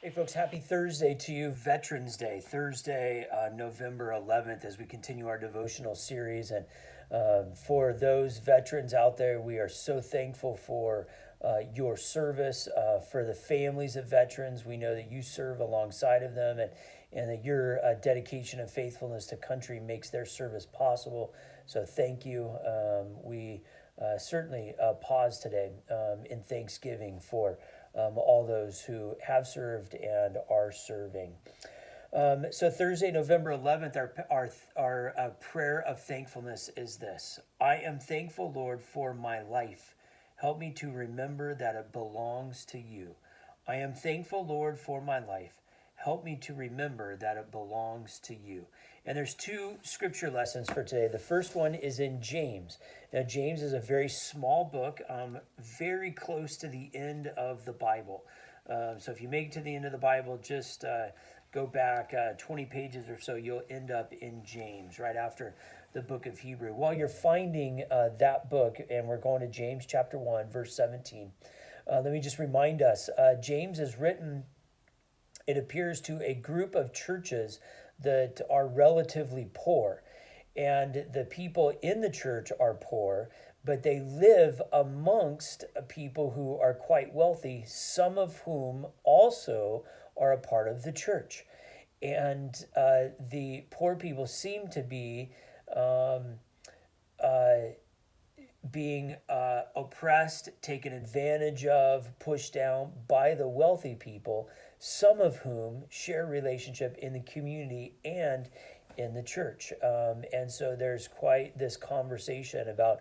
Hey folks, happy Thursday to you, Veterans Day, Thursday, November 11th, as we continue our devotional series. And for those veterans out there, we are so thankful for your service, for the families of veterans. We know that you serve alongside of them, and that your dedication and faithfulness to country makes their service possible. So thank you. We certainly pause today in thanksgiving for all those who have served and are serving. So Thursday, November 11th, our prayer of thankfulness is this: I am thankful, Lord, for my life. Help me to remember that it belongs to you. I am thankful, Lord, for my life. Help me to remember that it belongs to you. And there's two scripture lessons for today. The first one is in James. Now, James is a very small book, very close to the end of the Bible. So if you make it to the end of the Bible, just go back 20 pages or so, you'll end up in James, right after the book of Hebrew. While you're finding that book, and we're going to James chapter 1, verse 17, let me just remind us, James is written, it appears, to a group of churches that are relatively poor. And the people in the church are poor, but they live amongst people who are quite wealthy, some of whom also are a part of the church. And the poor people seem to be being oppressed, taken advantage of, pushed down by the wealthy people, some of whom share relationship in the community and in the church. And so there's quite this conversation about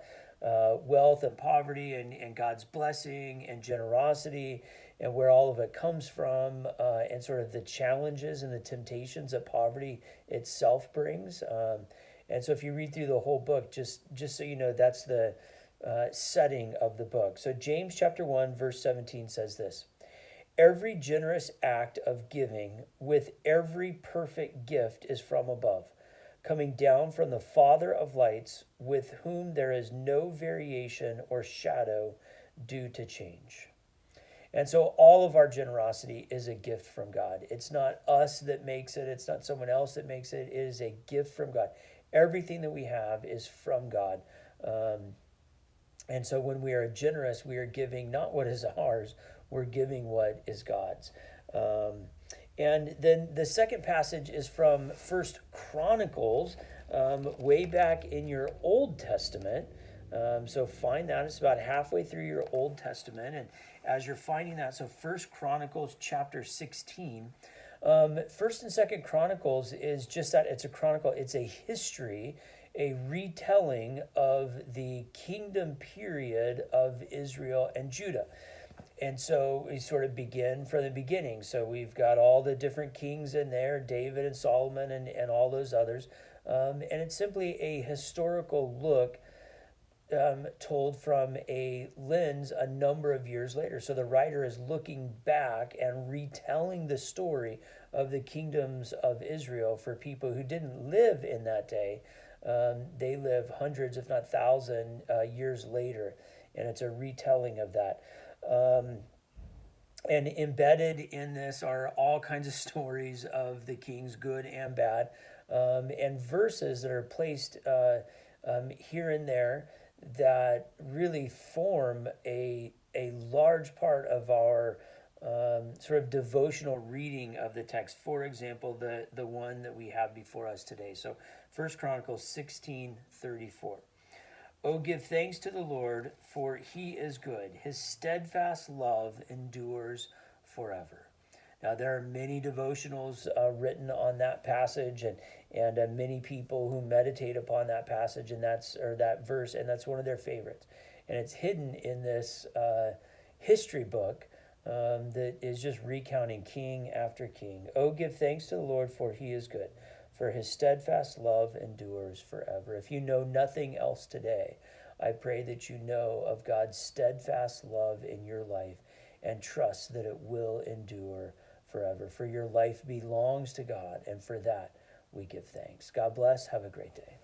wealth and poverty and God's blessing and generosity and where all of it comes from, and sort of the challenges and the temptations that poverty itself brings. And so if you read through the whole book, just so you know, that's the setting of the book. So James chapter 1, verse 17 says this: every generous act of giving with every perfect gift is from above, coming down from the Father of lights, with whom there is no variation or shadow due to change. And so all of our generosity is a gift from God. It's not us that makes it. It's not someone else that makes it. It is a gift from God. Everything that we have is from God. And so when we are generous, we are giving not what is ours, we're giving what is God's. And then the second passage is from First Chronicles, way back in your Old Testament. So find that. It's about halfway through your Old Testament. And as you're finding that, so First Chronicles chapter 16. First and Second Chronicles is just that. It's a chronicle. It's a history, a retelling of the kingdom period of Israel and Judah. And so we sort of begin from the beginning. So we've got all the different kings in there, David and Solomon and all those others. And it's simply a historical look told from a lens a number of years later. So the writer is looking back and retelling the story of the kingdoms of Israel for people who didn't live in that day. They live hundreds, if not thousands, years later. And it's a retelling of that. And embedded in this are all kinds of stories of the kings, good and bad, and verses that are placed here and there that really form a large part of our sort of devotional reading of the text. For example, the one that we have before us today. So 1 Chronicles 16:34. Oh, give thanks to the Lord, for he is good. His steadfast love endures forever. Now, there are many devotionals written on that passage, and many people who meditate upon that passage and that verse, and that's one of their favorites. And it's hidden in this history book that is just recounting king after king. Oh, give thanks to the Lord, for he is good, for his steadfast love endures forever. If you know nothing else today, I pray that you know of God's steadfast love in your life and trust that it will endure forever. For your life belongs to God, and for that we give thanks. God bless. Have a great day.